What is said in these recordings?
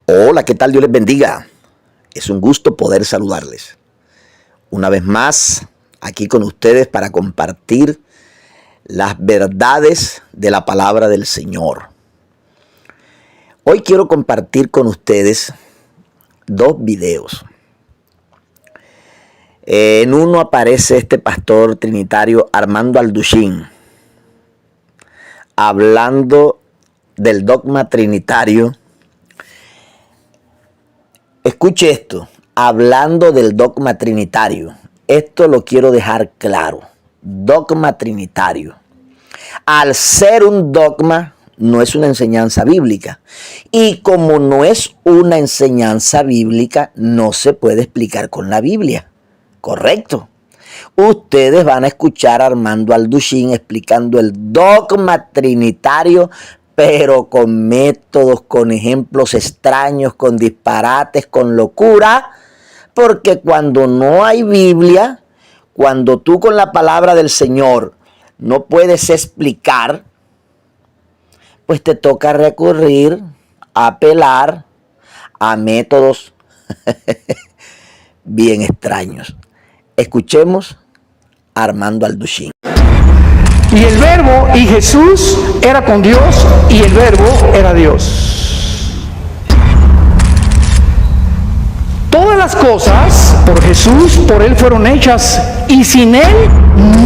Hola, ¿qué tal? Dios les bendiga. Es un gusto poder saludarles. Una vez más, aquí con ustedes para compartir las verdades de la palabra del Señor. Hoy quiero compartir con ustedes dos videos. En uno aparece este pastor trinitario Armando Alducin hablando del dogma trinitario. Escuche esto, hablando del dogma trinitario. Esto lo quiero dejar claro. Dogma trinitario. Al ser un dogma, no es una enseñanza bíblica. Y como no es una enseñanza bíblica, no se puede explicar con la Biblia. ¿Correcto? Ustedes van a escuchar a Armando Alducin explicando el dogma trinitario, pero con métodos, con ejemplos extraños, con disparates, con locura, porque cuando no hay Biblia, cuando tú con la palabra del Señor no puedes explicar, pues te toca recurrir, apelar a métodos bien extraños. Escuchemos a Armando Alducin. Y el verbo, y Jesús era con Dios, y el verbo era Dios. Todas las cosas por Jesús, por Él fueron hechas, y sin Él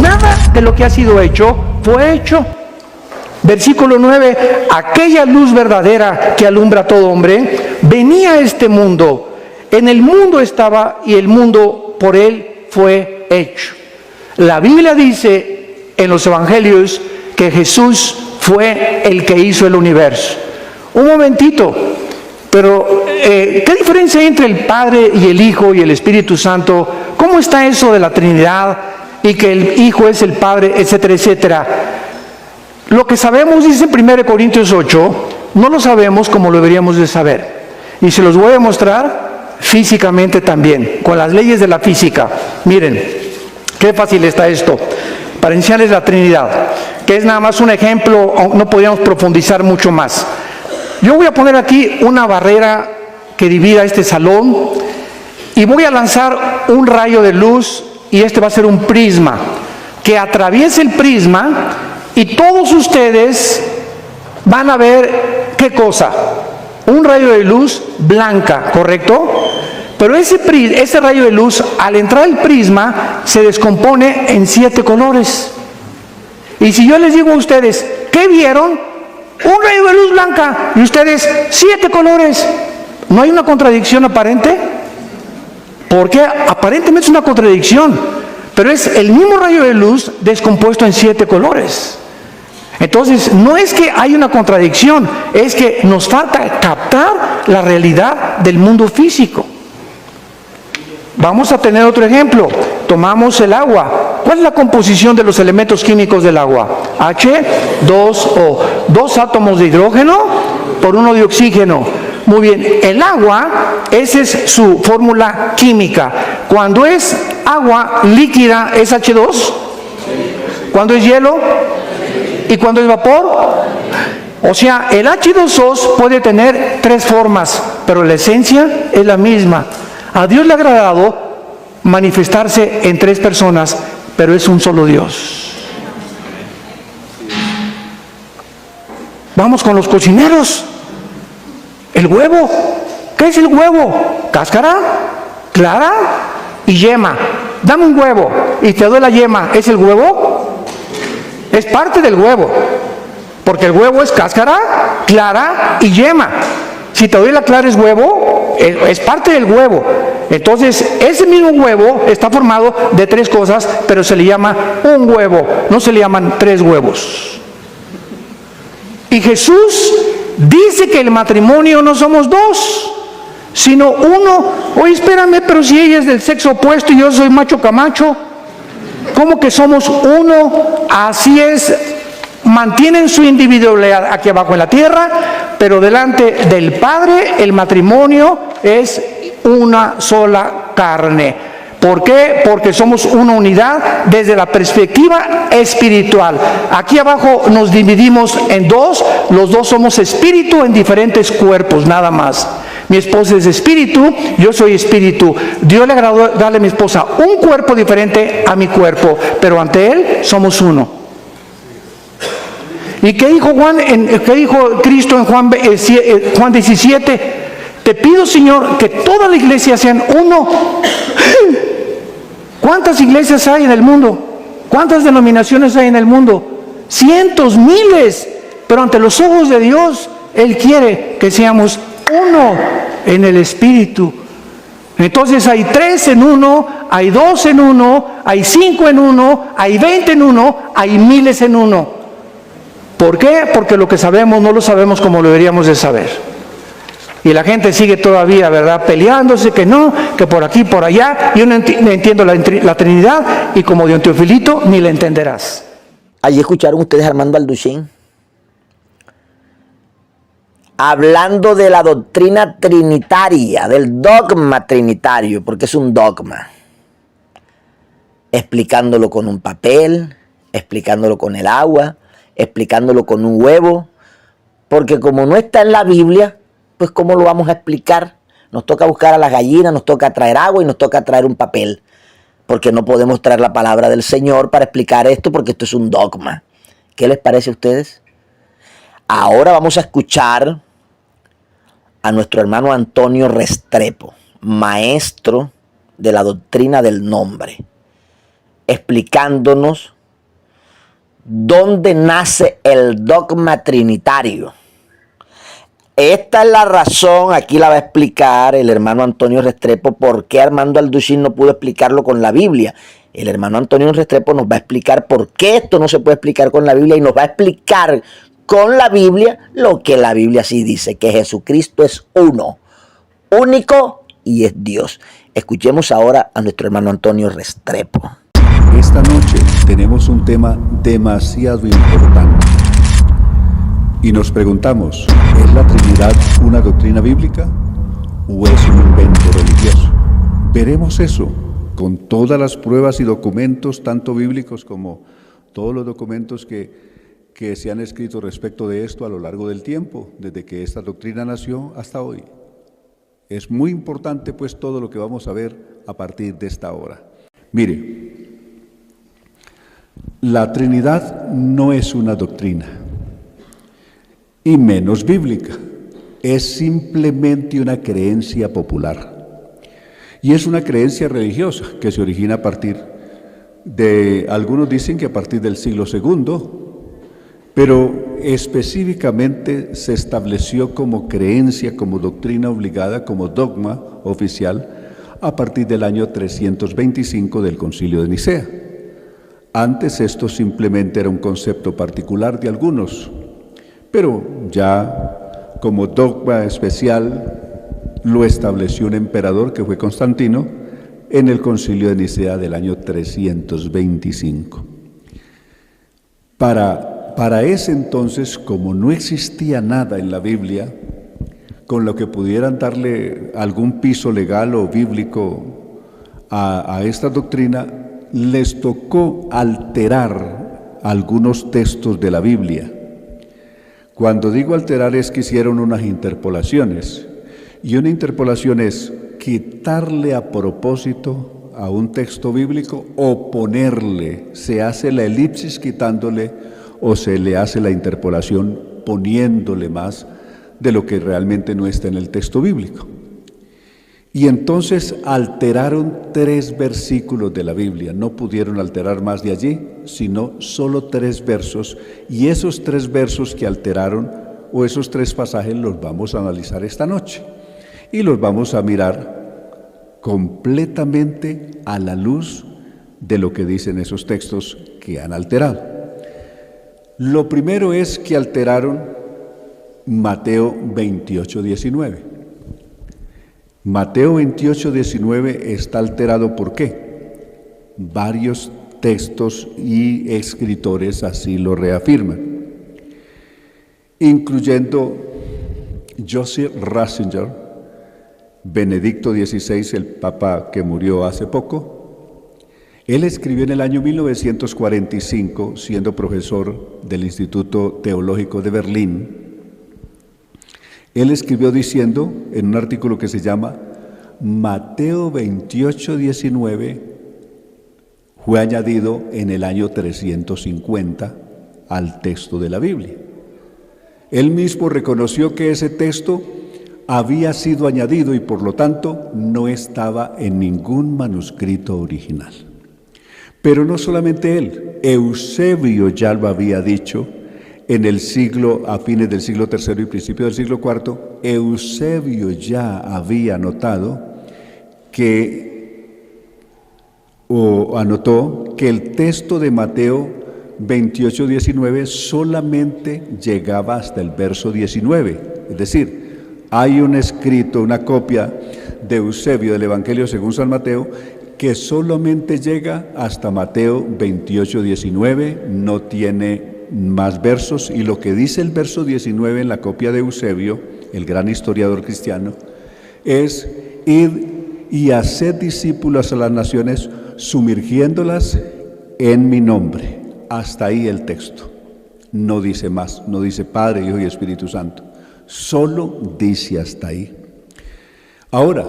nada de lo que ha sido hecho fue hecho. Versículo 9, aquella luz verdadera que alumbra a todo hombre, venía a este mundo. En el mundo estaba, y el mundo por Él fue hecho. La Biblia dice en los evangelios que Jesús fue el que hizo el universo. Un momentito, pero ¿qué diferencia hay entre el Padre y el Hijo y el Espíritu Santo? ¿Cómo está eso de la Trinidad y que el Hijo es el Padre, etcétera, etcétera? Lo que sabemos, dice en 1 Corintios 8, no lo sabemos como lo deberíamos de saber. Y se los voy a mostrar físicamente también, con las leyes de la física. Miren, qué fácil está esto, para enseñarles la Trinidad, que es nada más un ejemplo, no podríamos profundizar mucho más. Yo voy a poner aquí una barrera que divida este salón, y voy a lanzar un rayo de luz, y este va a ser un prisma, que atraviese el prisma, y todos ustedes van a ver, ¿qué cosa? Un rayo de luz blanca, ¿correcto? Pero ese rayo de luz, al entrar el prisma, se descompone en 7 colores. Y si yo les digo a ustedes, ¿qué vieron? Un rayo de luz blanca. Y ustedes, 7 colores. ¿No hay una contradicción aparente? Porque aparentemente es una contradicción. Pero es el mismo rayo de luz descompuesto en 7 colores. Entonces, no es que hay una contradicción, es que nos falta captar la realidad del mundo físico. Vamos a tener otro ejemplo. Tomamos el agua. ¿Cuál es la composición de los elementos químicos del agua? H2O. 2 átomos de hidrógeno por 1 de oxígeno. Muy bien. El agua, esa es su fórmula química. Cuando es agua líquida, ¿es H2? Cuando es hielo, ¿y cuando es vapor? O sea, el H2O puede tener 3 formas, pero la esencia es la misma. A Dios le ha agradado manifestarse en 3 personas, pero es un solo Dios. Vamos con los cocineros. El huevo. ¿Qué es el huevo? Cáscara, clara y yema. Dame un huevo y te doy la yema. ¿Es el huevo? Es parte del huevo, porque el huevo es cáscara, clara y yema. Si te doy la clara es huevo, es parte del huevo. Entonces, ese mismo huevo está formado de 3 cosas, pero se le llama un huevo, no se le llaman 3 huevos. Y Jesús dice que el matrimonio no somos 2, sino 1. Oye, espérame, pero si ella es del sexo opuesto y yo soy macho camacho, ¿cómo que somos 1? Así es, mantienen su individualidad aquí abajo en la tierra, pero delante del Padre el matrimonio es una sola carne. ¿Por qué? Porque somos una unidad desde la perspectiva espiritual. Aquí abajo nos dividimos en 2, los 2 somos espíritu en diferentes cuerpos, nada más. mi esposa es espíritu, yo soy espíritu. Dios le agradó darle a mi esposa un cuerpo diferente a mi cuerpo, pero ante Él somos uno. ¿Y qué dijo qué dijo Cristo en Juan 17? Te pido, Señor, que toda la iglesia sean uno. ¿Cuántas iglesias hay en el mundo? ¿Cuántas denominaciones hay en el mundo? Cientos, miles. Pero ante los ojos de Dios, Él quiere que seamos uno en el Espíritu. Entonces hay 3 en uno, hay 2 en uno, hay 5 en uno, hay 20 en uno, hay miles en uno. ¿Por qué? Porque lo que sabemos no lo sabemos como lo deberíamos de saber. Y la gente sigue todavía, ¿verdad?, peleándose, que no, que por aquí, por allá. Yo no entiendo la Trinidad, y como Don Teofilito, ni la entenderás. Allí escucharon ustedes a Armando Alducín hablando de la doctrina trinitaria, del dogma trinitario, porque es un dogma. Explicándolo con un papel, explicándolo con el agua, explicándolo con un huevo, porque como no está en la Biblia, pues ¿cómo lo vamos a explicar? Nos toca buscar a las gallinas, nos toca traer agua y nos toca traer un papel, porque no podemos traer la palabra del Señor para explicar esto, porque esto es un dogma. ¿Qué les parece a ustedes? Ahora vamos a escuchar a nuestro hermano Antonio Restrepo, maestro de la doctrina del nombre, explicándonos dónde nace el dogma trinitario. Esta es la razón, aquí la va a explicar el hermano Antonio Restrepo, por qué Armando Alducín no pudo explicarlo con la Biblia. El hermano Antonio Restrepo nos va a explicar por qué esto no se puede explicar con la Biblia, y nos va a explicar con la Biblia lo que la Biblia sí dice, que Jesucristo es uno, único y es Dios. Escuchemos ahora a nuestro hermano Antonio Restrepo. Esta noche tenemos un tema demasiado importante y nos preguntamos, ¿es la Trinidad una doctrina bíblica o es un invento religioso? Veremos eso con todas las pruebas y documentos, tanto bíblicos como todos los documentos que se han escrito respecto de esto a lo largo del tiempo, desde que esta doctrina nació hasta hoy. Es muy importante pues todo lo que vamos a ver a partir de esta hora. Mire, la Trinidad no es una doctrina, y menos bíblica, es simplemente una creencia popular. Y es una creencia religiosa que se origina a partir de, algunos dicen que a partir del siglo II, pero específicamente se estableció como creencia, como doctrina obligada, como dogma oficial, a partir del año 325 del Concilio de Nicea. Antes esto simplemente era un concepto particular de algunos, pero ya como dogma especial lo estableció un emperador que fue Constantino en el Concilio de Nicea del año 325. Para ese entonces, como no existía nada en la Biblia con lo que pudieran darle algún piso legal o bíblico a esta doctrina, les tocó alterar algunos textos de la Biblia. Cuando digo alterar es que hicieron unas interpolaciones, y una interpolación es quitarle a propósito a un texto bíblico o ponerle, se hace la elipsis quitándole o se le hace la interpolación poniéndole más de lo que realmente no está en el texto bíblico. Y entonces alteraron 3 versículos de la Biblia, no pudieron alterar más de allí, sino solo 3 versos, y esos 3 versos que alteraron, o esos 3 pasajes, los vamos a analizar esta noche, y los vamos a mirar completamente a la luz de lo que dicen esos textos que han alterado. Lo primero es que alteraron Mateo 28:19. Mateo 28:19 está alterado, ¿por qué? Varios textos y escritores así lo reafirman, incluyendo Joseph Ratzinger, Benedicto XVI, el Papa que murió hace poco. Él escribió en el año 1945, siendo profesor del Instituto Teológico de Berlín, Él escribió diciendo en un artículo que se llama Mateo 28:19 fue añadido en el año 350 al texto de la Biblia. Él mismo reconoció que ese texto había sido añadido y por lo tanto no estaba en ningún manuscrito original. Pero no solamente él, Eusebio ya lo había dicho en el siglo, a fines del siglo III y principio del siglo IV, Eusebio ya había notado anotó que el texto de Mateo 28:19 solamente llegaba hasta el verso 19, es decir, hay un escrito, una copia de Eusebio del Evangelio según San Mateo, que solamente llega hasta Mateo 28:19, no tiene más versos, y lo que dice el verso 19 en la copia de Eusebio, el gran historiador cristiano, es: id y haced discípulos a las naciones, sumergiéndolas en mi nombre. Hasta ahí el texto. No dice más, no dice Padre, Hijo y Espíritu Santo. Solo dice hasta ahí. Ahora,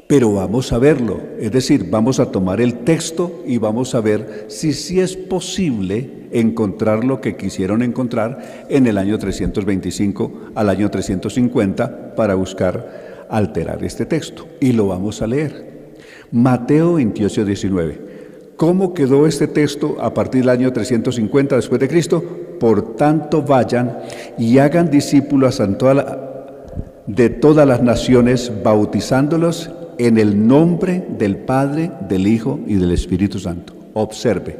pero vamos a verlo, es decir, vamos a tomar el texto y vamos a ver si sí es posible encontrar lo que quisieron encontrar en el año 325 al año 350 para buscar alterar este texto. Y lo vamos a leer. Mateo 28:19. ¿Cómo quedó este texto a partir del año 350 después de Cristo? Por tanto, vayan y hagan discípulos de todas las naciones, bautizándolos en el nombre del Padre, del Hijo y del Espíritu Santo. Observe.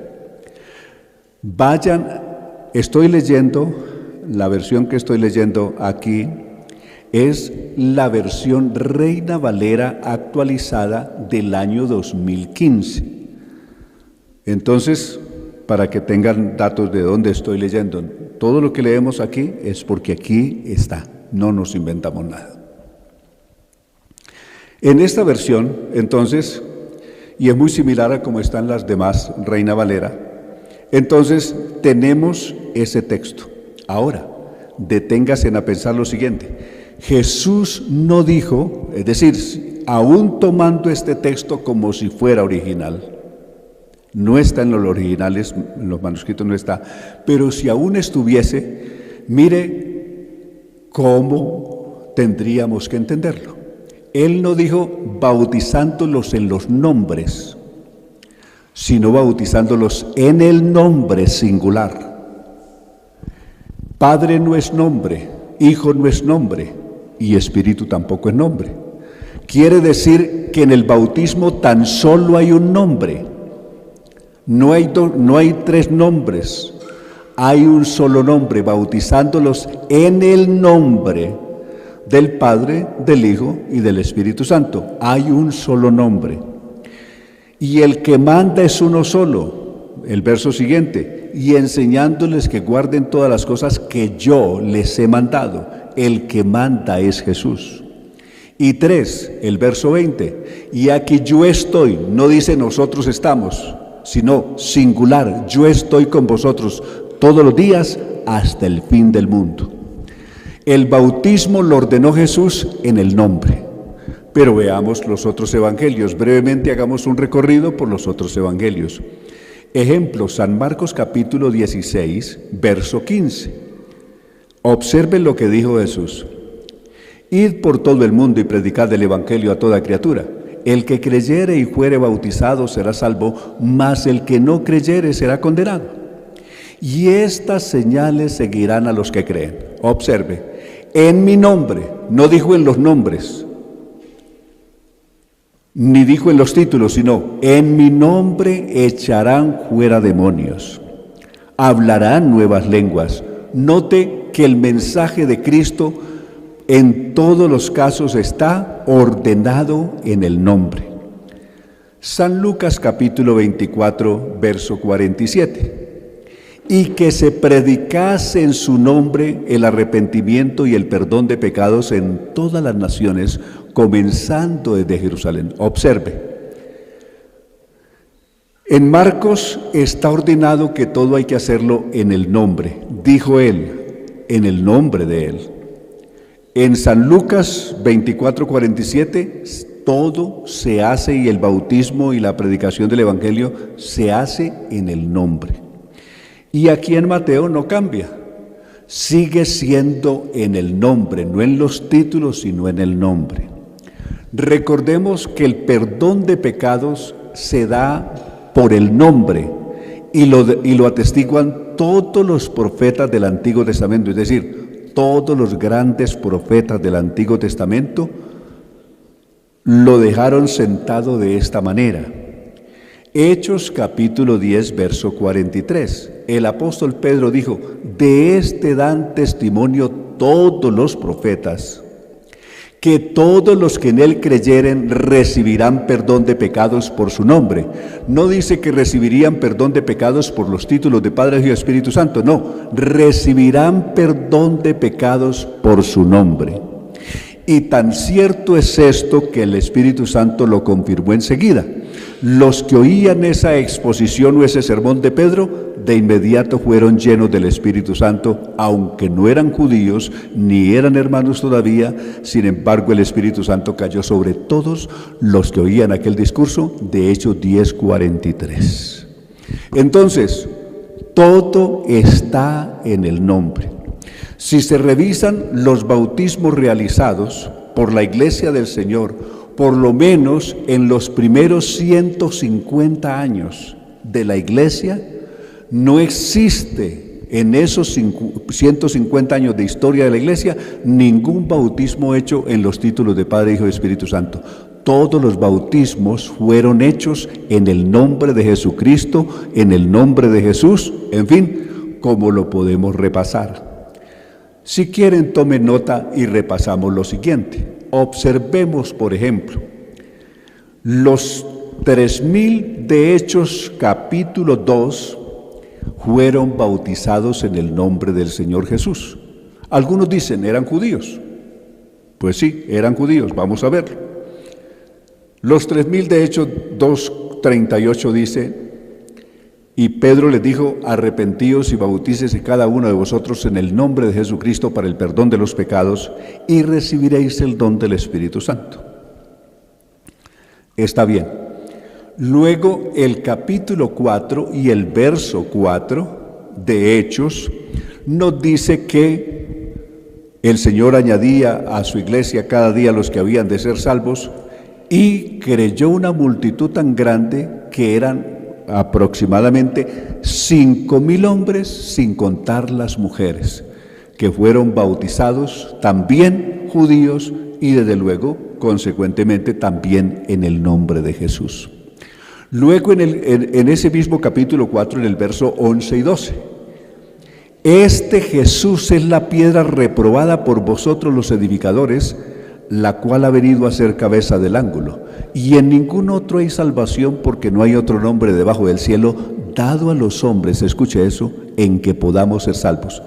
Vayan, estoy leyendo, la versión que estoy leyendo aquí es la versión Reina Valera actualizada del año 2015. Entonces, para que tengan datos de dónde estoy leyendo, todo lo que leemos aquí es porque aquí está, no nos inventamos nada. En esta versión, entonces, y es muy similar a como están las demás Reina Valera, entonces tenemos ese texto. Ahora, deténgase a pensar lo siguiente. Jesús no dijo, es decir, aún tomando este texto como si fuera original, no está en los originales, en los manuscritos no está, pero si aún estuviese, mire cómo tendríamos que entenderlo. Él no dijo bautizándolos en los nombres, sino bautizándolos en el nombre singular. Padre no es nombre, Hijo no es nombre y Espíritu tampoco es nombre. Quiere decir que en el bautismo tan solo hay un nombre. No hay tres nombres, hay un solo nombre, bautizándolos en el nombre del Padre, del Hijo y del Espíritu Santo. Hay un solo nombre. Y el que manda es uno solo. El verso siguiente: y enseñándoles que guarden todas las cosas que yo les he mandado. El que manda es Jesús. Y 3, el verso 20: y aquí yo estoy, no dice nosotros estamos, sino singular, yo estoy con vosotros todos los días hasta el fin del mundo. El bautismo lo ordenó Jesús en el nombre. Pero veamos los otros evangelios. Brevemente hagamos un recorrido por los otros evangelios. Ejemplo, San Marcos capítulo 16, verso 15. Observen lo que dijo Jesús: id por todo el mundo y predicad el evangelio a toda criatura. El que creyere y fuere bautizado será salvo, mas el que no creyere será condenado. Y estas señales seguirán a los que creen. Observe, en mi nombre, no dijo en los nombres, ni dijo en los títulos, sino en mi nombre echarán fuera demonios, hablarán nuevas lenguas. Note que el mensaje de Cristo en todos los casos está ordenado en el nombre. San Lucas capítulo 24, verso 47. Y que se predicase en su nombre el arrepentimiento y el perdón de pecados en todas las naciones, comenzando desde Jerusalén. Observe, en Marcos está ordenado que todo hay que hacerlo en el nombre. Dijo él, en el nombre de él. En San Lucas 24:47, todo se hace, y el bautismo y la predicación del Evangelio se hace en el nombre. Y aquí en Mateo no cambia, sigue siendo en el nombre, no en los títulos, sino en el nombre. Recordemos que el perdón de pecados se da por el nombre y lo atestiguan todos los profetas del Antiguo Testamento, es decir, todos los grandes profetas del Antiguo Testamento lo dejaron sentado de esta manera. Hechos capítulo 10, verso 43. El apóstol Pedro dijo: de este dan testimonio todos los profetas, que todos los que en él creyeren recibirán perdón de pecados por su nombre. No dice que recibirían perdón de pecados por los títulos de Padre, Hijo y Espíritu Santo, no, recibirán perdón de pecados por su nombre. Y tan cierto es esto que el Espíritu Santo lo confirmó enseguida. Los que oían esa exposición o ese sermón de Pedro, de inmediato fueron llenos del Espíritu Santo, aunque no eran judíos ni eran hermanos todavía. Sin embargo, el Espíritu Santo cayó sobre todos los que oían aquel discurso, de Hechos 10:43. Entonces, todo está en el nombre. Si se revisan los bautismos realizados por la Iglesia del Señor, por lo menos en los primeros 150 años de la Iglesia, no existe en esos 150 años de historia de la Iglesia ningún bautismo hecho en los títulos de Padre, Hijo y Espíritu Santo. Todos los bautismos fueron hechos en el nombre de Jesucristo, en el nombre de Jesús, en fin, como lo podemos repasar. Si quieren, tomen nota y repasamos lo siguiente. Observemos, por ejemplo, los 3,000 de Hechos capítulo 2 fueron bautizados en el nombre del Señor Jesús. Algunos dicen, ¿eran judíos? Pues sí, eran judíos, vamos a verlo. Los 3,000 de Hechos 2:38 dice: y Pedro les dijo: arrepentíos y bautícese cada uno de vosotros en el nombre de Jesucristo para el perdón de los pecados, y recibiréis el don del Espíritu Santo. Está bien. Luego el capítulo 4 y el verso 4 de Hechos nos dice que el Señor añadía a su iglesia cada día los que habían de ser salvos, y creyó una multitud tan grande que eran aproximadamente 5,000 hombres, sin contar las mujeres, que fueron bautizados, también judíos, y desde luego, consecuentemente, también en el nombre de Jesús. Luego en ese mismo capítulo 4, en el verso 11 y 12, este Jesús es la piedra reprobada por vosotros los edificadores, la cual ha venido a ser cabeza del ángulo, y en ningún otro hay salvación, porque no hay otro nombre debajo del cielo dado a los hombres, escuche eso, en que podamos ser salvos.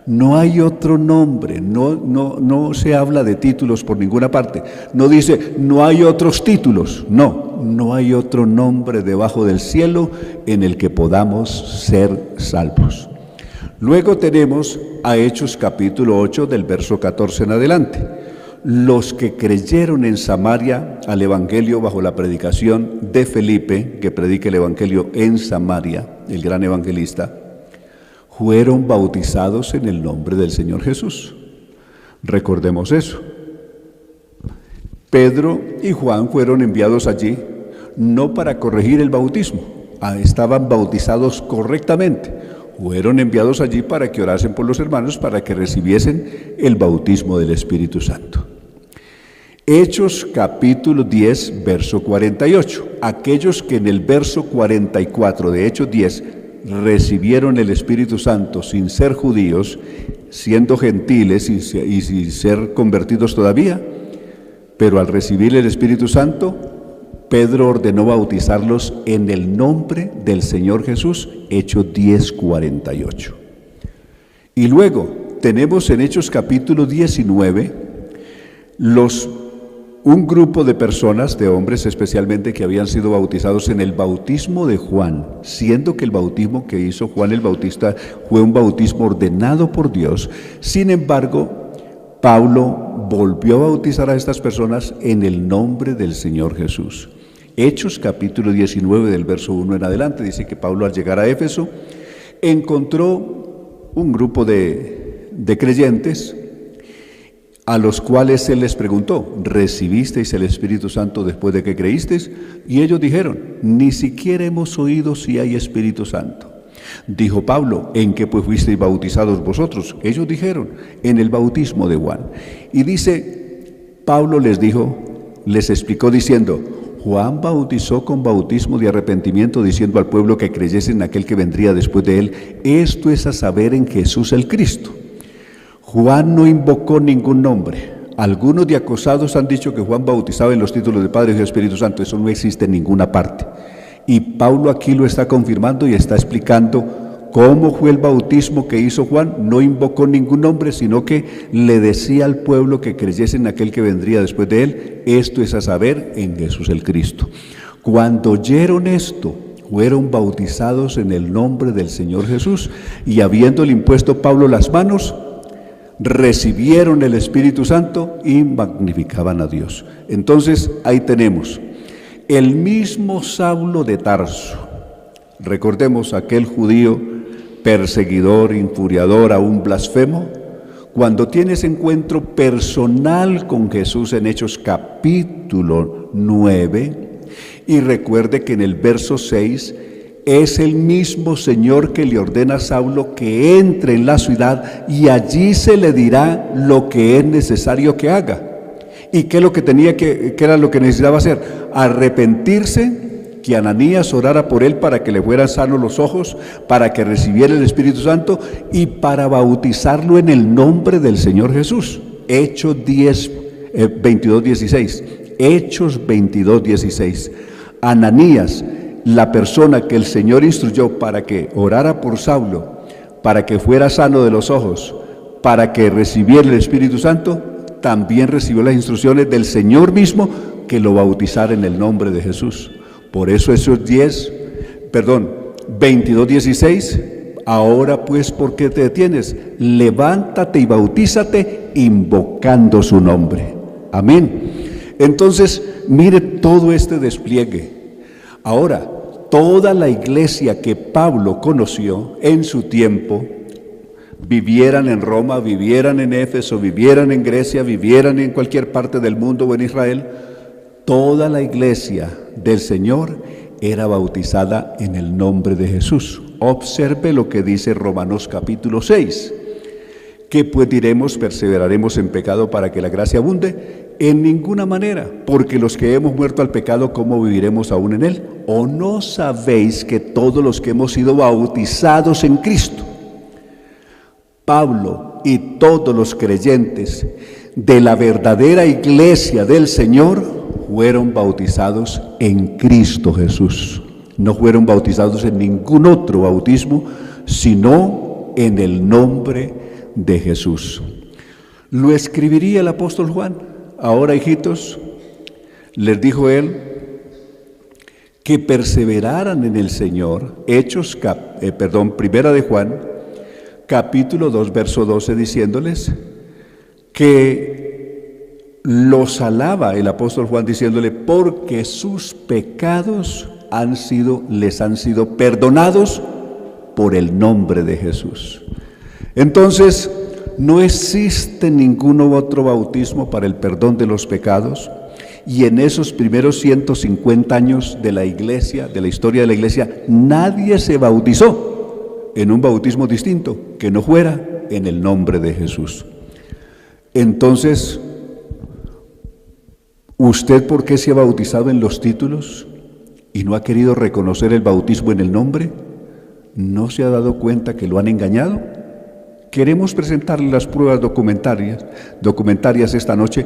No hay otro nombre, no se habla de títulos por ninguna parte, no dice no hay otros títulos, no hay otro nombre debajo del cielo en el que podamos ser salvos. Luego tenemos a Hechos capítulo 8 del verso 14 en adelante. Los que creyeron en Samaria al Evangelio bajo la predicación de Felipe, que predica el Evangelio en Samaria, el gran evangelista, fueron bautizados en el nombre del Señor Jesús. Recordemos eso. Pedro y Juan fueron enviados allí no para corregir el bautismo, estaban bautizados correctamente. Fueron enviados allí para que orasen por los hermanos, para que recibiesen el bautismo del Espíritu Santo. Hechos capítulo 10, verso 48. Aquellos que en el verso 44 de Hechos 10 recibieron el Espíritu Santo sin ser judíos, siendo gentiles y sin ser convertidos todavía, pero al recibir el Espíritu Santo, Pedro ordenó bautizarlos en el nombre del Señor Jesús, Hechos 10:48. Y luego tenemos en Hechos capítulo 19 un grupo de personas, de hombres especialmente, que habían sido bautizados en el bautismo de Juan, siendo que el bautismo que hizo Juan el Bautista fue un bautismo ordenado por Dios. Sin embargo, Pablo volvió a bautizar a estas personas en el nombre del Señor Jesús. Hechos capítulo 19 del verso 1 en adelante dice que Pablo, al llegar a Éfeso, encontró un grupo de creyentes a los cuales él les preguntó: ¿recibisteis el Espíritu Santo después de que creísteis? Y ellos dijeron: ni siquiera hemos oído si hay Espíritu Santo. Dijo Pablo: ¿en qué pues fuisteis bautizados vosotros? Ellos dijeron: en el bautismo de Juan. Y dice, Pablo les explicó diciendo: Juan bautizó con bautismo de arrepentimiento, diciendo al pueblo que creyese en aquel que vendría después de él, esto es a saber, en Jesús el Cristo. Juan no invocó ningún nombre. Algunos de acosados han dicho que Juan bautizaba en los títulos de Padre, Hijo y Espíritu Santo. Eso no existe en ninguna parte. Y Pablo aquí lo está confirmando y está explicando cómo fue el bautismo que hizo Juan. No invocó ningún nombre, sino que le decía al pueblo que creyese en aquel que vendría después de él. Esto es a saber, en Jesús el Cristo. Cuando oyeron esto, fueron bautizados en el nombre del Señor Jesús, y habiéndole impuesto Pablo las manos, recibieron el Espíritu Santo y magnificaban a Dios. Entonces ahí tenemos el mismo Saulo de Tarso. Recordemos aquel judío perseguidor, infuriador, aún blasfemo. Cuando tiene ese encuentro personal con Jesús en Hechos capítulo 9, y recuerde que en el verso 6 es el mismo Señor que le ordena a Saulo que entre en la ciudad y allí se le dirá lo que es necesario que haga. ¿Y qué es lo que qué era lo que necesitaba hacer? Arrepentirse, que Ananías orara por él para que le fueran sanos los ojos, para que recibiera el Espíritu Santo y para bautizarlo en el nombre del Señor Jesús. Hechos 22:16. Hechos 22:16. Ananías, la persona que el Señor instruyó para que orara por Saulo, para que fuera sano de los ojos, para que recibiera el Espíritu Santo, también recibió las instrucciones del Señor mismo que lo bautizara en el nombre de Jesús. Por eso esos 22:16, ahora pues, ¿por qué te detienes? Levántate y bautízate invocando su nombre. Amén. Entonces, mire todo este despliegue. Ahora, toda la iglesia que Pablo conoció en su tiempo, vivieran en Roma, vivieran en Éfeso, vivieran en Grecia, vivieran en cualquier parte del mundo o en Israel, toda la iglesia del Señor era bautizada en el nombre de Jesús. Observe lo que dice Romanos capítulo 6. ¿Qué pues diremos? ¿Perseveraremos en pecado para que la gracia abunde? En ninguna manera, porque los que hemos muerto al pecado, ¿cómo viviremos aún en él? ¿O no sabéis que todos los que hemos sido bautizados en Cristo, Pablo y todos los creyentes de la verdadera iglesia del Señor fueron bautizados en Cristo Jesús? No fueron bautizados en ningún otro bautismo, sino en el nombre de Jesús. Lo escribiría el apóstol Juan. Ahora, hijitos, les dijo él que perseveraran en el Señor. Primera de Juan, capítulo 2, verso 12, diciéndoles que los alaba el apóstol Juan, diciéndole, porque sus pecados les han sido perdonados por el nombre de Jesús. Entonces, no existe ningún otro bautismo para el perdón de los pecados, y en esos primeros 150 años de la iglesia, de la historia de la iglesia, nadie se bautizó en un bautismo distinto que no fuera en el nombre de Jesús. Entonces, ¿usted por qué se ha bautizado en los títulos y no ha querido reconocer el bautismo en el nombre? ¿No se ha dado cuenta que lo han engañado? Queremos presentarle las pruebas documentarias esta noche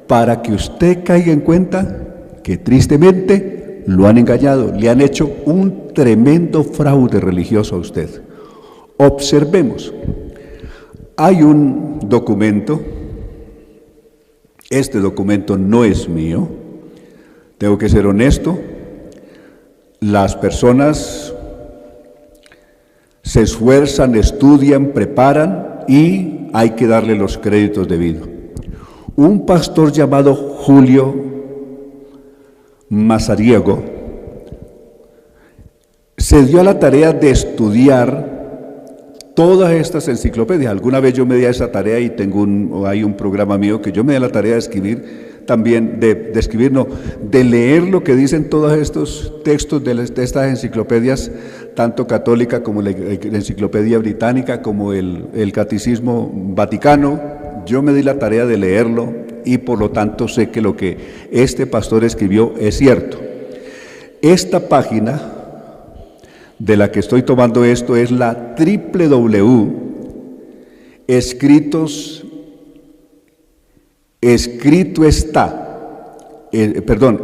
para que usted caiga en cuenta que tristemente lo han engañado, le han hecho un tremendo fraude religioso a usted. Observemos, hay un documento, este documento no es mío, tengo que ser honesto, las personas se esfuerzan, estudian, preparan y hay que darle los créditos debidos. Un pastor llamado Julio Mazariego se dio a la tarea de estudiar todas estas enciclopedias. Alguna vez yo me di a esa tarea y hay un programa mío que yo me di a la tarea de escribir también, de leer lo que dicen todos estos textos de estas enciclopedias, tanto católica como la enciclopedia británica, como el catecismo vaticano. Yo me di la tarea de leerlo y por lo tanto sé que lo que este pastor escribió es cierto. Esta página de la que estoy tomando esto es la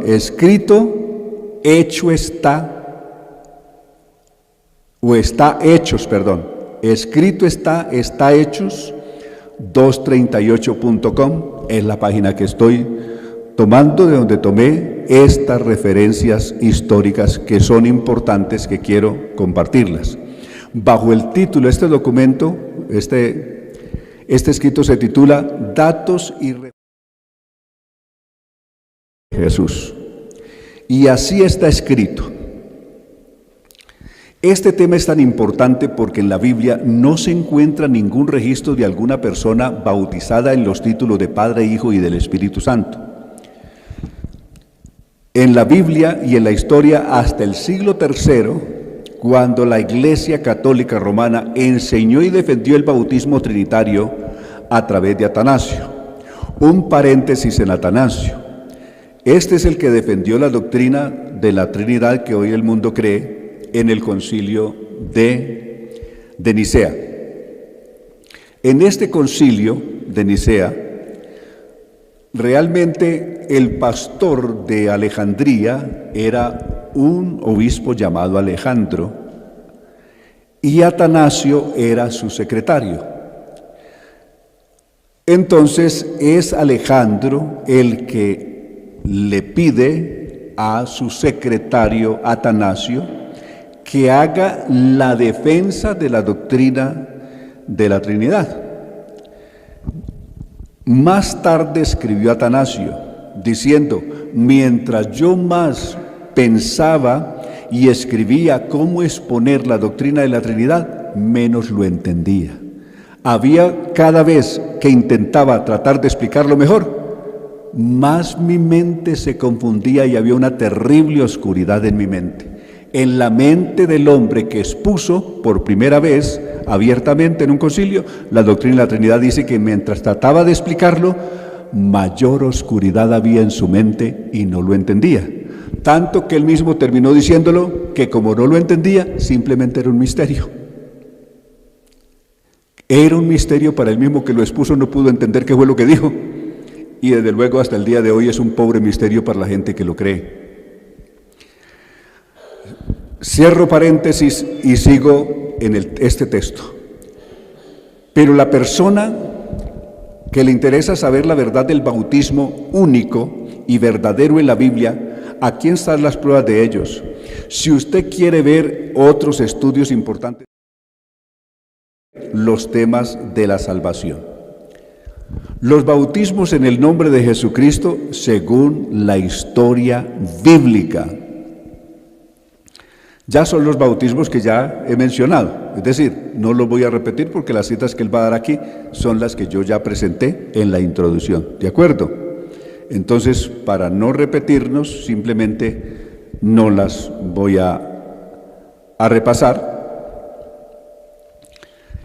escrito hecho está hechos 238.com es la página que estoy tomando, de donde tomé estas referencias históricas que son importantes, que quiero compartirlas. Bajo el título, este documento, este escrito se titula Datos y Referencias de Jesús. Y así está escrito. Este tema es tan importante porque en la Biblia no se encuentra ningún registro de alguna persona bautizada en los títulos de Padre, Hijo y del Espíritu Santo. En la Biblia y en la historia hasta el siglo III, cuando la Iglesia Católica Romana enseñó y defendió el bautismo trinitario a través de Atanasio. Un paréntesis en Atanasio. Este es el que defendió la doctrina de la Trinidad que hoy el mundo cree en el concilio de Nicea. En este concilio de Nicea, realmente el pastor de Alejandría era un obispo llamado Alejandro y Atanasio era su secretario. Entonces es Alejandro el que le pide a su secretario Atanasio que haga la defensa de la doctrina de la Trinidad. Más tarde escribió Atanasio diciendo: mientras yo más pensaba y escribía cómo exponer la doctrina de la Trinidad, menos lo entendía. Había cada vez que intentaba tratar de explicarlo mejor, más mi mente se confundía y había una terrible oscuridad en mi mente. En la mente del hombre que expuso por primera vez abiertamente en un concilio la doctrina de la Trinidad, dice que mientras trataba de explicarlo, mayor oscuridad había en su mente y no lo entendía. Tanto que él mismo terminó diciéndolo que como no lo entendía, simplemente era un misterio. Era un misterio para el mismo que lo expuso, no pudo entender qué fue lo que dijo. Y desde luego hasta el día de hoy es un pobre misterio para la gente que lo cree. Cierro paréntesis y sigo en este texto. Pero la persona que le interesa saber la verdad del bautismo único y verdadero en la Biblia, aquí están las pruebas de ellos. Si usted quiere ver otros estudios importantes, los temas de la salvación. Los bautismos en el nombre de Jesucristo según la historia bíblica. Ya son los bautismos que ya he mencionado, es decir, no los voy a repetir porque las citas que él va a dar aquí son las que yo ya presenté en la introducción, ¿de acuerdo? Entonces, para no repetirnos, simplemente no las voy a repasar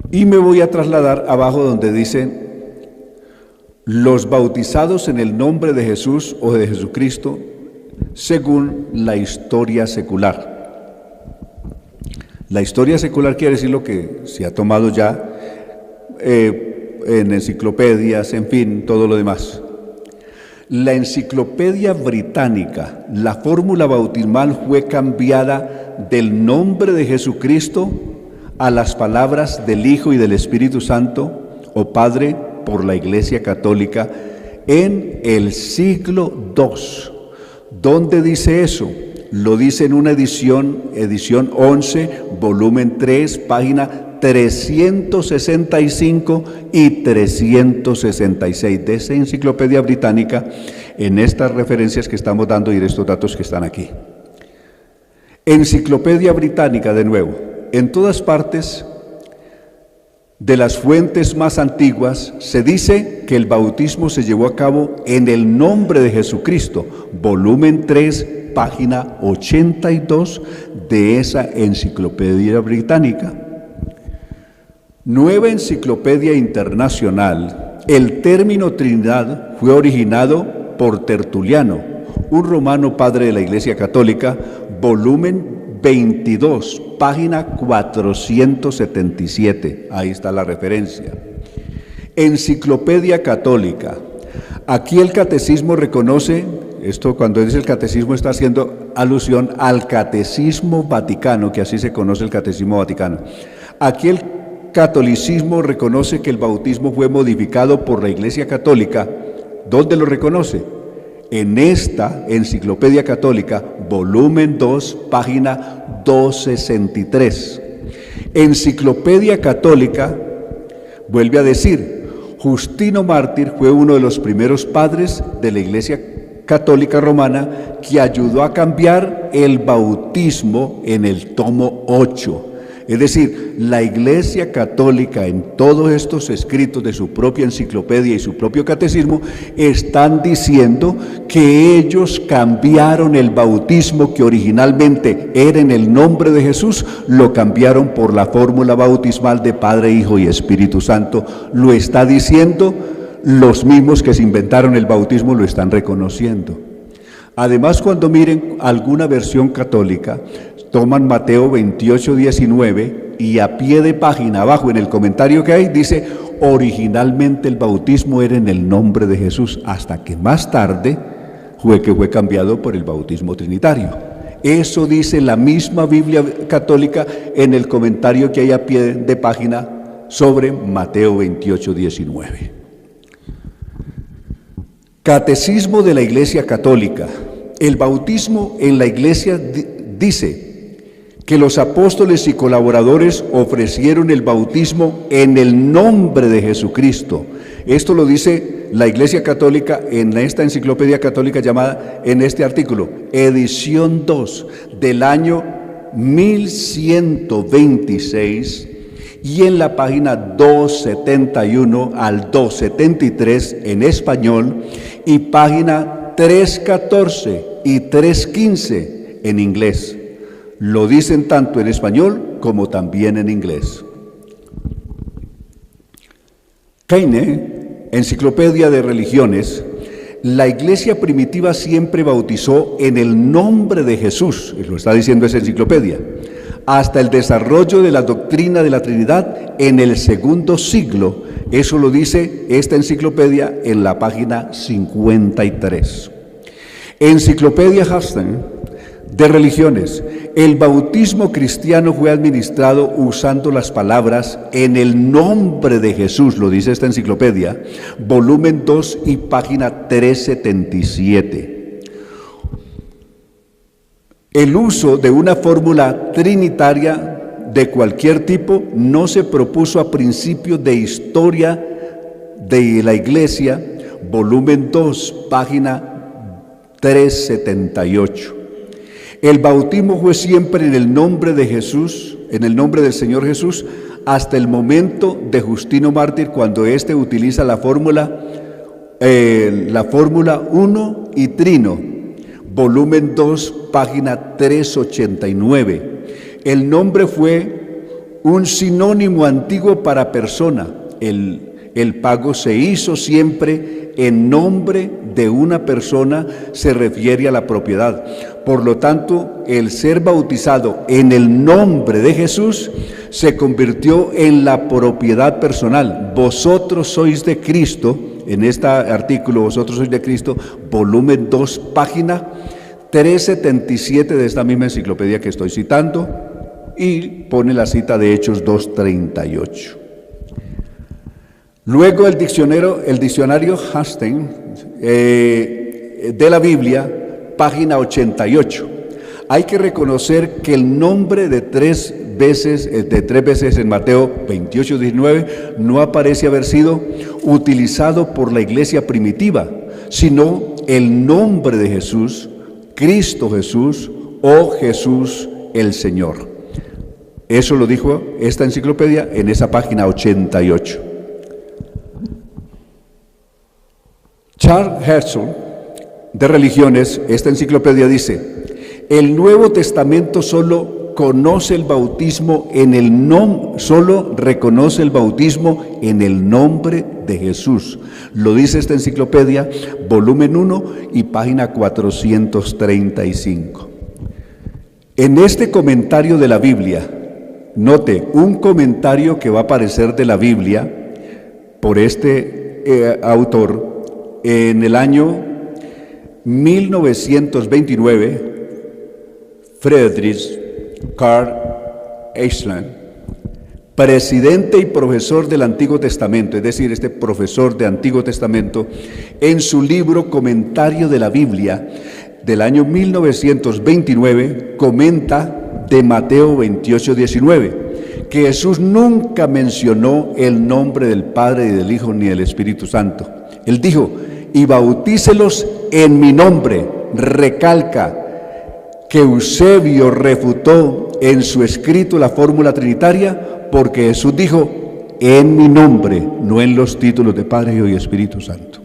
y me voy a trasladar abajo donde dice los bautizados en el nombre de Jesús o de Jesucristo según la historia secular. La historia secular quiere decir lo que se ha tomado ya en enciclopedias, en fin, todo lo demás. La enciclopedia británica, la fórmula bautismal fue cambiada del nombre de Jesucristo a las palabras del Hijo y del Espíritu Santo, o Padre, por la Iglesia Católica, en el siglo II. ¿Dónde dice eso? Lo dice en una edición 11, volumen 3, página 365 y 366 de esa enciclopedia británica, en estas referencias que estamos dando y de estos datos que están aquí. Enciclopedia británica, de nuevo, en todas partes de las fuentes más antiguas se dice que el bautismo se llevó a cabo en el nombre de Jesucristo, volumen 3, página 82 de esa enciclopedia británica. Nueva Enciclopedia Internacional, el término Trinidad fue originado por Tertuliano, un romano padre de la Iglesia Católica, volumen 22, página 477, ahí está la referencia. Enciclopedia Católica, aquí el catecismo reconoce, esto cuando dice el catecismo está haciendo alusión al catecismo vaticano, que así se conoce el catecismo vaticano. Aquí el catolicismo reconoce que el bautismo fue modificado por la Iglesia Católica. ¿Dónde lo reconoce? En esta Enciclopedia Católica, volumen 2, página 263. Enciclopedia Católica vuelve a decir, Justino Mártir fue uno de los primeros padres de la Iglesia Católica Romana que ayudó a cambiar el bautismo en el tomo 8. Es decir, la Iglesia Católica en todos estos escritos de su propia enciclopedia y su propio catecismo están diciendo que ellos cambiaron el bautismo que originalmente era en el nombre de Jesús, lo cambiaron por la fórmula bautismal de Padre, Hijo y Espíritu Santo. Lo está diciendo los mismos que se inventaron el bautismo, lo están reconociendo. Además, cuando miren alguna versión católica, toman Mateo 28, 19 y a pie de página abajo en el comentario que hay dice, originalmente el bautismo era en el nombre de Jesús, hasta que más tarde fue cambiado por el bautismo trinitario. Eso dice la misma Biblia católica en el comentario que hay a pie de página sobre Mateo 28, 19. Catecismo de la Iglesia Católica. El bautismo en la Iglesia dice que los apóstoles y colaboradores ofrecieron el bautismo en el nombre de Jesucristo. Esto lo dice la Iglesia Católica en esta enciclopedia católica llamada, en este artículo, edición 2 del año 1126, y en la página 271 al 273 en español y página 314 y 315 en inglés. Lo dicen tanto en español como también en inglés. Keine, Enciclopedia de Religiones, la iglesia primitiva siempre bautizó en el nombre de Jesús, lo está diciendo esa enciclopedia, hasta el desarrollo de la doctrina de la Trinidad en el segundo siglo. Eso lo dice esta enciclopedia en la página 53. Enciclopedia Huston de Religiones. El bautismo cristiano fue administrado usando las palabras en el nombre de Jesús, lo dice esta enciclopedia, volumen 2 y página 377. El uso de una fórmula trinitaria de cualquier tipo no se propuso a principios de historia de la Iglesia, volumen 2, página 378. El bautismo fue siempre en el nombre de Jesús, en el nombre del Señor Jesús, hasta el momento de Justino Mártir, cuando éste utiliza la fórmula 1 y trino, volumen 2, página 389. El nombre fue un sinónimo antiguo para persona. El pago se hizo siempre en nombre de una persona, se refiere a la propiedad. Por lo tanto, el ser bautizado en el nombre de Jesús se convirtió en la propiedad personal. Vosotros sois de Cristo, en este artículo, vosotros sois de Cristo, volumen 2, página 377 de esta misma enciclopedia que estoy citando, y pone la cita de Hechos 2:38. Luego el diccionario Huston de la Biblia, página 88. hay que reconocer que el nombre de tres veces en Mateo 28, 19, no aparece haber sido utilizado por la iglesia primitiva, sino el nombre de Jesús, Cristo Jesús o Jesús el Señor. Eso lo dijo esta enciclopedia en esa página 88. Charles Herzl, de Religiones, esta enciclopedia dice: el Nuevo Testamento solo reconoce el bautismo en el nombre de Jesús. Lo dice esta enciclopedia, volumen 1 y página 435. En este comentario de la Biblia, note, un comentario que va a aparecer de la Biblia por este autor en el año 1929, Friedrich Karl Eichmann, presidente y profesor del Antiguo Testamento, es decir, este profesor de Antiguo Testamento, en su libro Comentario de la Biblia del año 1929, comenta de Mateo 28, 19, que Jesús nunca mencionó el nombre del Padre y del Hijo ni del Espíritu Santo. Él dijo: y bautícelos en mi nombre. Recalca que Eusebio refutó en su escrito la fórmula trinitaria, porque Jesús dijo: en mi nombre, no en los títulos de Padre, Hijo y Espíritu Santo.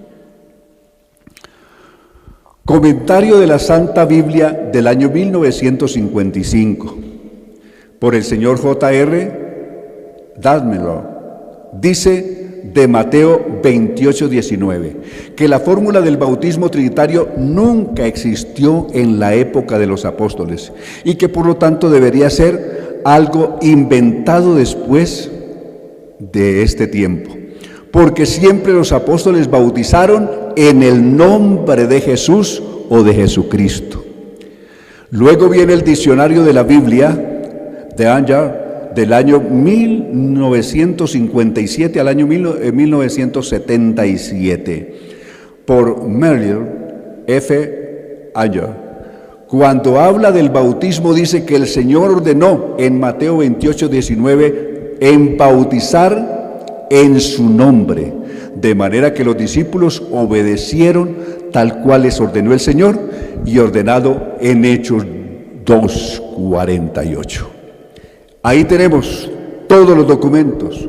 Comentario de la Santa Biblia del año 1955 por el señor J.R. Dadmelo. Dice de Mateo 28, 19, que la fórmula del bautismo trinitario nunca existió en la época de los apóstoles y que por lo tanto debería ser algo inventado después de este tiempo, porque siempre los apóstoles bautizaron en el nombre de Jesús o de Jesucristo. Luego viene el diccionario de la Biblia de Anger del año 1957 al año 1977 por Merrill F. Anger. Cuando habla del bautismo dice que el Señor ordenó en Mateo 28, 19 en bautizar en su nombre, de manera que los discípulos obedecieron tal cual les ordenó el Señor y ordenado en Hechos 2:48. Ahí tenemos todos los documentos,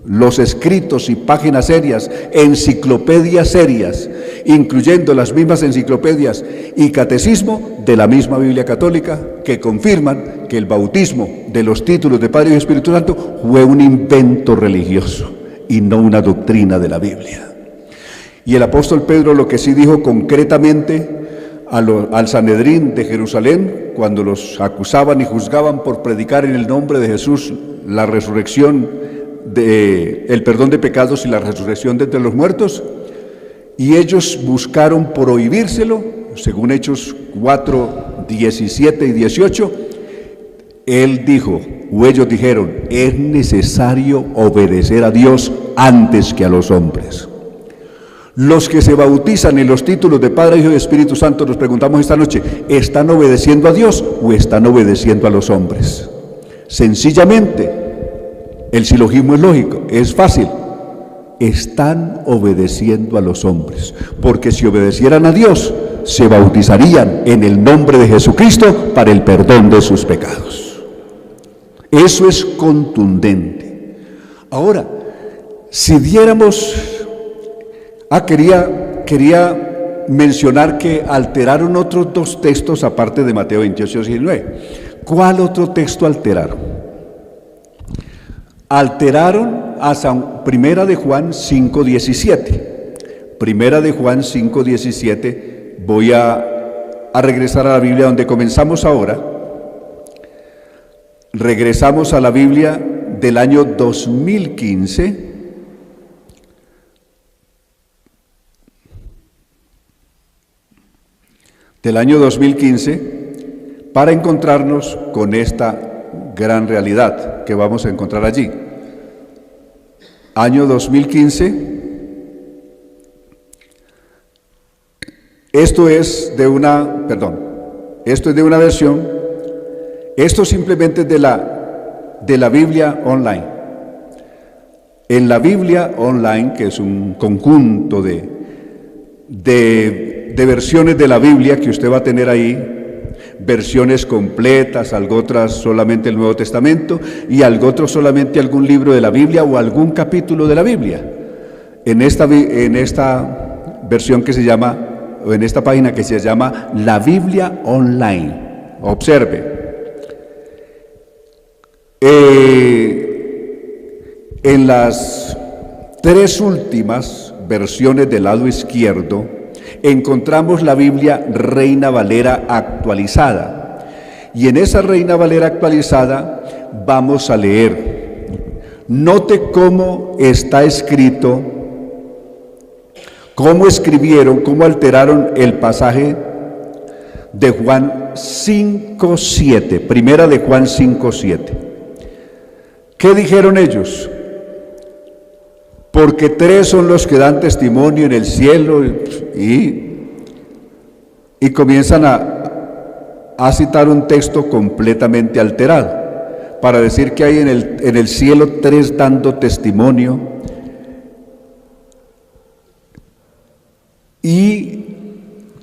los escritos y páginas serias, enciclopedias serias, incluyendo las mismas enciclopedias y catecismo de la misma Biblia Católica, que confirman que el bautismo de los títulos de Padre y Espíritu Santo fue un invento religioso y no una doctrina de la Biblia. Y el apóstol Pedro lo que sí dijo concretamente al Sanedrín de Jerusalén, cuando los acusaban y juzgaban por predicar en el nombre de Jesús la resurrección, el perdón de pecados y la resurrección de entre los muertos, y ellos buscaron prohibírselo, según Hechos 4, 17 y 18, él dijo, o ellos dijeron: es necesario obedecer a Dios antes que a los hombres. Los que se bautizan en los títulos de Padre, Hijo y Espíritu Santo, nos preguntamos esta noche, ¿están obedeciendo a Dios o están obedeciendo a los hombres? Sencillamente, el silogismo es lógico, es fácil. Están obedeciendo a los hombres, porque si obedecieran a Dios, se bautizarían en el nombre de Jesucristo para el perdón de sus pecados. Eso es contundente. Ahora, si diéramos... quería mencionar que alteraron otros dos textos aparte de Mateo 28, 19. ¿Cuál otro texto alteraron? Alteraron a Primera de Juan 5, 17. Primera de Juan 5, 17. Voy a regresar a la Biblia donde comenzamos ahora. Regresamos a la Biblia del año 2015. Del año 2015, para encontrarnos con esta gran realidad que vamos a encontrar allí. Año 2015, esto es esto es de una versión, esto simplemente es de la Biblia online. En la Biblia online, que es un conjunto de versiones de la Biblia que usted va a tener ahí, versiones completas, algo otras solamente el Nuevo Testamento y algo otro solamente algún libro de la Biblia o algún capítulo de la Biblia. En esta versión que se llama, o en esta página que se llama La Biblia Online. Observe. En las tres últimas versiones del lado izquierdo encontramos la Biblia Reina Valera actualizada. Y en esa Reina Valera actualizada vamos a leer. Note cómo está escrito, cómo escribieron, cómo alteraron el pasaje de Juan 5:7, primera de Juan 5:7. ¿Qué dijeron ellos? Porque tres son los que dan testimonio en el cielo, y comienzan a citar un texto completamente alterado para decir que hay en el cielo tres dando testimonio. Y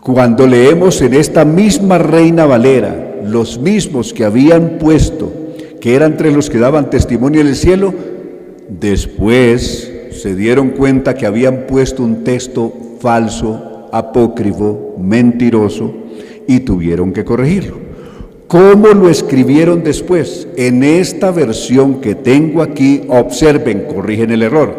cuando leemos en esta misma Reina Valera, los mismos que habían puesto que eran entre los que daban testimonio en el cielo, después se dieron cuenta que habían puesto un texto falso, apócrifo, mentiroso, y tuvieron que corregirlo. ¿Cómo lo escribieron después? En esta versión que tengo aquí, observen, corrigen el error.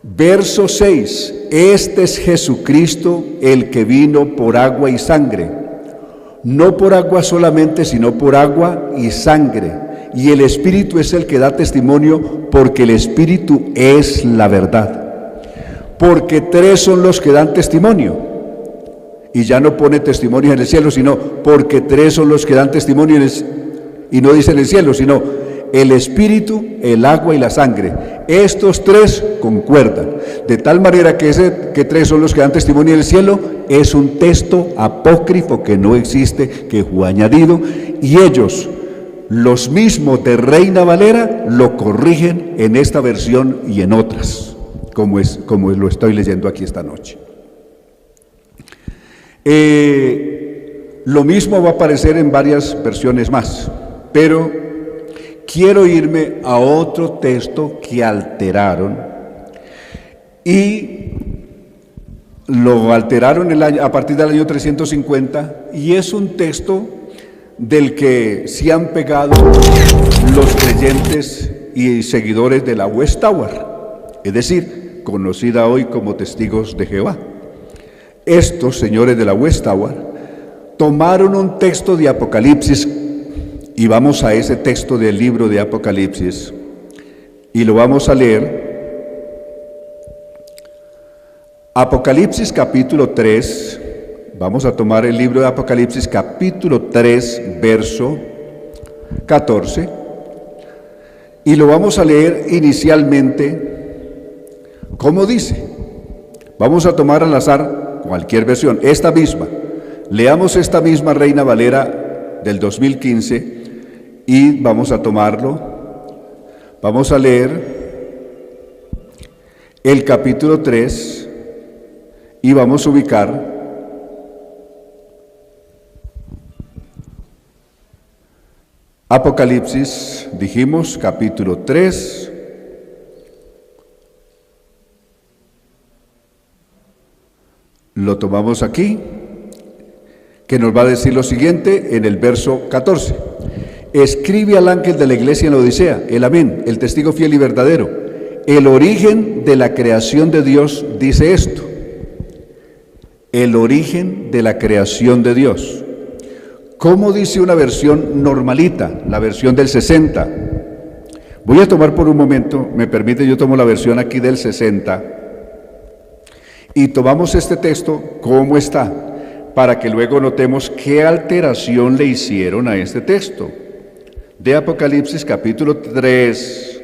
Verso 6, este es Jesucristo, el que vino por agua y sangre, no por agua solamente, sino por agua y sangre. Y el Espíritu es el que da testimonio, porque el Espíritu es la verdad. Porque tres son los que dan testimonio. Y ya no pone testimonio en el cielo, sino porque tres son los que dan testimonio y no dice en el cielo, sino el Espíritu, el agua y la sangre. Estos tres concuerdan. De tal manera que tres son los que dan testimonio en el cielo es un texto apócrifo que no existe, que fue añadido, y ellos, los mismos de Reina Valera, lo corrigen en esta versión y en otras, como lo estoy leyendo aquí esta noche. Lo mismo va a aparecer en varias versiones más, pero quiero irme a otro texto que alteraron, y lo alteraron a partir del año 350, y es un texto del que se han pegado los creyentes y seguidores de la Watchtower, es decir, conocida hoy como Testigos de Jehová. Estos señores de la Watchtower tomaron un texto de Apocalipsis, y vamos a ese texto del libro de Apocalipsis y lo vamos a leer. Apocalipsis capítulo 3, vamos a tomar el libro de Apocalipsis capítulo 3, verso 14, y lo vamos a leer inicialmente como dice. Vamos a tomar al azar cualquier versión, esta misma. Leamos esta misma Reina Valera del 2015 y vamos a tomarlo. Vamos a leer el capítulo 3 y vamos a ubicar Apocalipsis, dijimos, capítulo 3, lo tomamos aquí, que nos va a decir lo siguiente en el verso 14. Escribe al ángel de la iglesia en la Odisea, el amén, el testigo fiel y verdadero. El origen de la creación de Dios dice esto. El origen de la creación de Dios. ¿Cómo dice una versión normalita? La versión del 60. Voy a tomar por un momento, me permite, yo tomo la versión aquí del 60 y tomamos este texto como está, para que luego notemos qué alteración le hicieron a este texto. De Apocalipsis capítulo 3,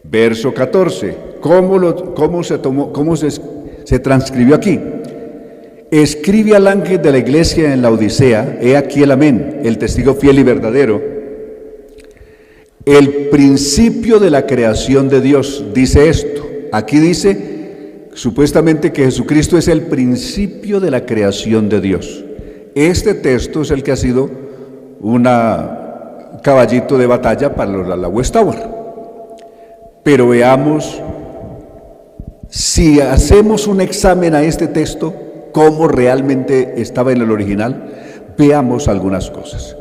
verso 14. ¿Cómo se transcribió aquí? escribe al ángel de la iglesia en la Odisea, he aquí el amén, el testigo fiel y verdadero, el principio de la creación de Dios, dice esto. Aquí dice, supuestamente, que Jesucristo es el principio de la creación de Dios. Este texto es el que ha sido un caballito de batalla para la Watchtower. Pero veamos, si hacemos un examen a este texto, cómo realmente estaba en el original, veamos algunas cosas.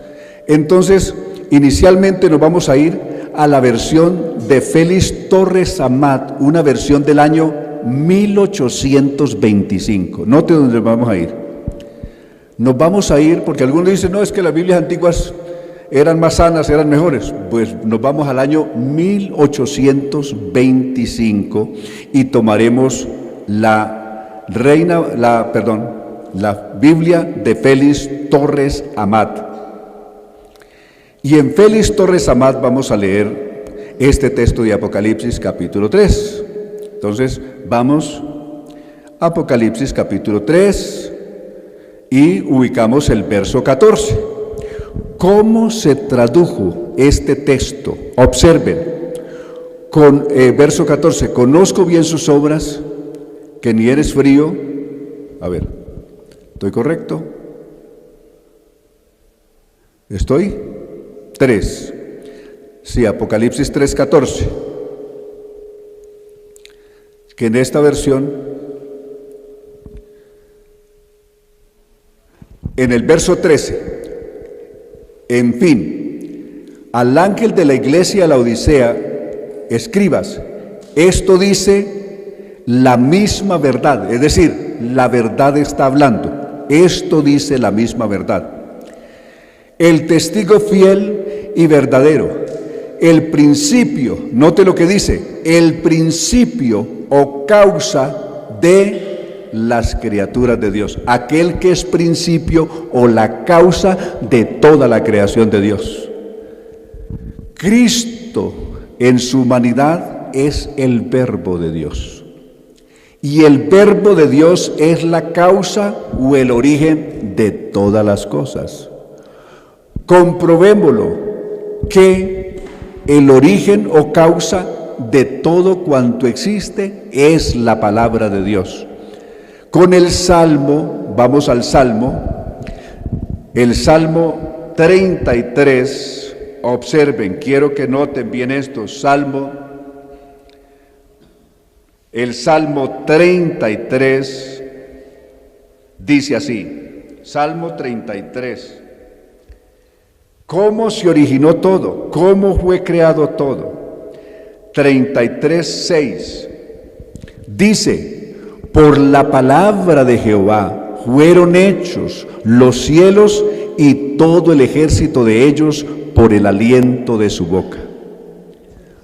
Entonces, inicialmente nos vamos a ir a la versión de Félix Torres Amat, una versión del año 1825. Note dónde nos vamos a ir. Nos vamos a ir, porque algunos dicen, no, es que las Biblias antiguas eran más sanas, eran mejores. Pues nos vamos al año 1825 y tomaremos la Biblia de Félix Torres Amat. Y en Félix Torres Amat vamos a leer este texto de Apocalipsis capítulo 3. Entonces vamos a Apocalipsis capítulo 3 y ubicamos el verso 14. ¿Cómo se tradujo este texto? Observen, con verso 14, conozco bien sus obras, que ni eres frío. A ver, ¿estoy correcto? ¿Estoy? 3. Sí, Apocalipsis 3:14. Que en esta versión, en el verso 13, en fin, al ángel de la iglesia de la Odisea, escribas, esto dice la misma verdad, es decir, la verdad está hablando, esto dice la misma verdad. El testigo fiel y verdadero, el principio, note lo que dice, el principio o causa de las criaturas de Dios, aquel que es principio o la causa de toda la creación de Dios. Cristo en su humanidad es el verbo de Dios, y el verbo de Dios es la causa o el origen de todas las cosas. Comprobémoslo, que el origen o causa de todo cuanto existe es la palabra de Dios. Con el Salmo, vamos al Salmo, el Salmo 33, observen, quiero que noten bien esto, el Salmo 33 dice así, Salmo 33, ¿cómo se originó todo? ¿Cómo fue creado todo? 33:6 dice, por la palabra de Jehová fueron hechos los cielos y todo el ejército de ellos por el aliento de su boca.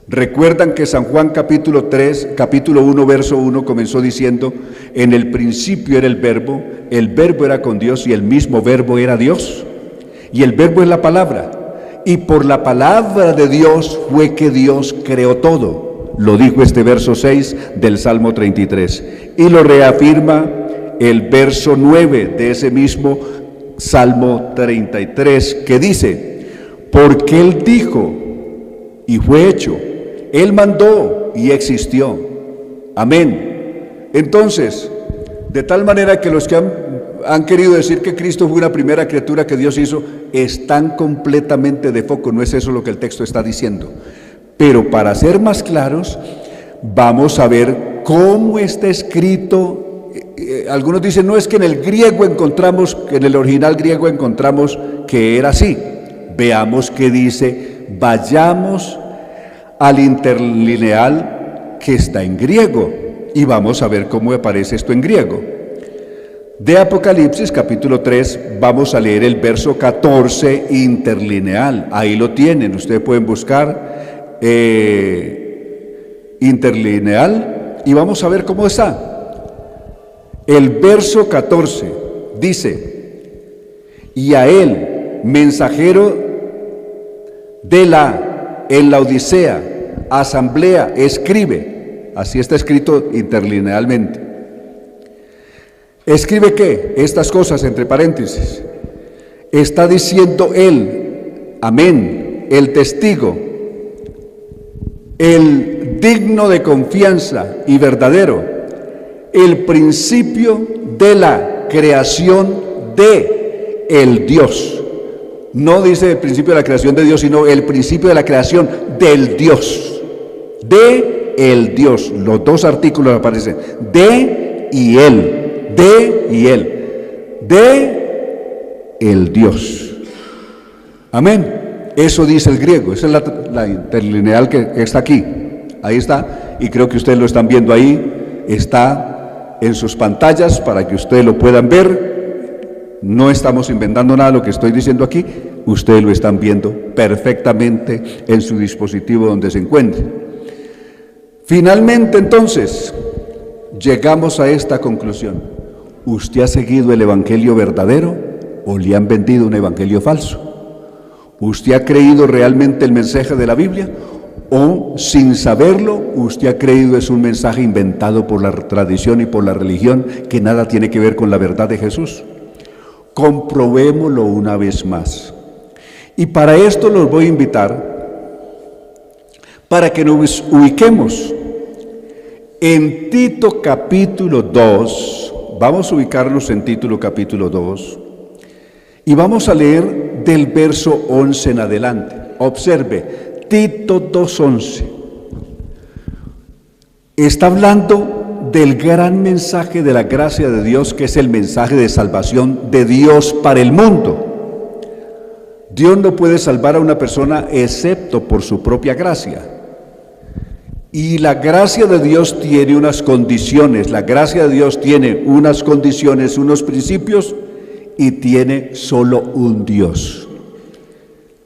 Recuerdan que San Juan capítulo 1, verso 1 comenzó diciendo, en el principio era el verbo era con Dios y el mismo verbo era Dios. Y el verbo es la palabra, y por la palabra de Dios fue que Dios creó todo. Lo dijo este verso 6 del Salmo 33, y lo reafirma el verso 9 de ese mismo Salmo 33, que dice, porque Él dijo, y fue hecho, Él mandó, y existió. Amén. Entonces, de tal manera que los que han querido decir que Cristo fue una primera criatura que Dios hizo, están completamente de foco, no es eso lo que el texto está diciendo. Pero para ser más claros, vamos a ver cómo está escrito. Algunos dicen, no, es que en el griego encontramos, en el original griego encontramos que era así. Veamos qué dice, vayamos al interlineal que está en griego y vamos a ver cómo aparece esto en griego. De Apocalipsis capítulo 3 vamos a leer el verso 14 interlineal, ahí lo tienen, ustedes pueden buscar interlineal y vamos a ver cómo está. El verso 14 dice, y a él, mensajero en la Odisea, asamblea, escribe, así está escrito interlinealmente. ¿Escribe qué? Estas cosas entre paréntesis. Está diciendo él, amén, el testigo, el digno de confianza y verdadero, el principio de la creación de el Dios. No dice el principio de la creación de Dios, sino el principio de la creación del Dios. De el Dios. Los dos artículos aparecen. De y él. De y él. De el Dios. Amén. Eso dice el griego. Esa es la interlineal que está aquí. Ahí está. Y creo que ustedes lo están viendo ahí. Está en sus pantallas para que ustedes lo puedan ver. No estamos inventando nada lo que estoy diciendo aquí, ustedes lo están viendo perfectamente en su dispositivo donde se encuentre. Finalmente, entonces, llegamos a esta conclusión. ¿Usted ha seguido el evangelio verdadero o le han vendido un evangelio falso? ¿Usted ha creído realmente el mensaje de la Biblia o, sin saberlo, usted ha creído es un mensaje inventado por la tradición y por la religión que nada tiene que ver con la verdad de Jesús? Comprobémoslo una vez más. Y para esto los voy a invitar para que nos ubiquemos en Tito capítulo 2. Vamos a ubicarnos en Tito capítulo 2 y vamos a leer del verso 11 en adelante. Observe, Tito 2:11. Está hablando del gran mensaje de la gracia de Dios, que es el mensaje de salvación de Dios para el mundo. Dios no puede salvar a una persona excepto por su propia gracia. Y la gracia de Dios tiene unas condiciones, la gracia de Dios tiene unas condiciones, unos principios, y tiene solo un Dios.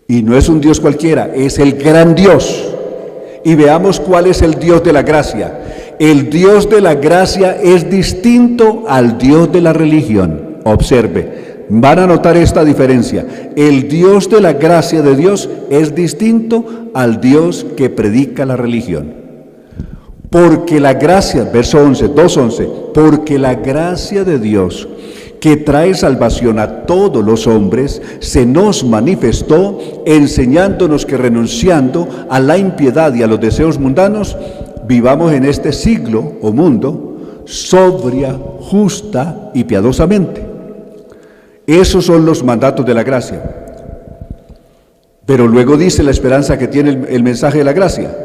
Y no es un Dios cualquiera, es el gran Dios. Y veamos cuál es el Dios de la gracia. El Dios de la gracia es distinto al Dios de la religión. Observe, van a notar esta diferencia. El Dios de la gracia de Dios es distinto al Dios que predica la religión. Porque la gracia, verso 11, 2:11, porque la gracia de Dios que trae salvación a todos los hombres se nos manifestó enseñándonos que renunciando a la impiedad y a los deseos mundanos, vivamos en este siglo o mundo sobria, justa y piadosamente. Esos son los mandatos de la gracia. Pero luego dice la esperanza que tiene el mensaje de la gracia: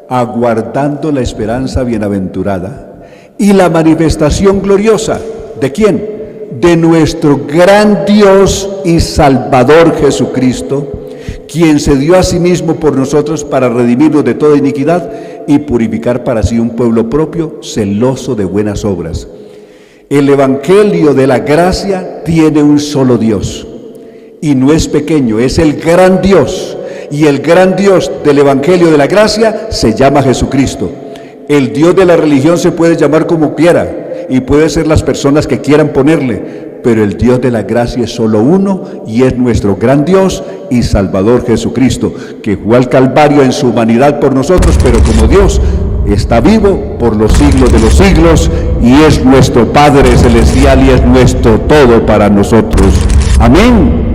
aguardando la esperanza bienaventurada y la manifestación gloriosa, ¿de quién? De nuestro gran Dios y Salvador Jesucristo, quien se dio a sí mismo por nosotros para redimirnos de toda iniquidad y purificar para sí un pueblo propio, celoso de buenas obras. El evangelio de la gracia tiene un solo Dios, y no es pequeño, es el gran Dios, y el gran Dios del evangelio de la gracia se llama Jesucristo. El Dios de la religión se puede llamar como quiera, y puede ser las personas que quieran ponerle, pero el Dios de la gracia es solo uno, y es nuestro gran Dios y Salvador Jesucristo, que fue al Calvario en su humanidad por nosotros, pero como Dios está vivo por los siglos de los siglos, y es nuestro Padre celestial y es nuestro todo para nosotros. Amén.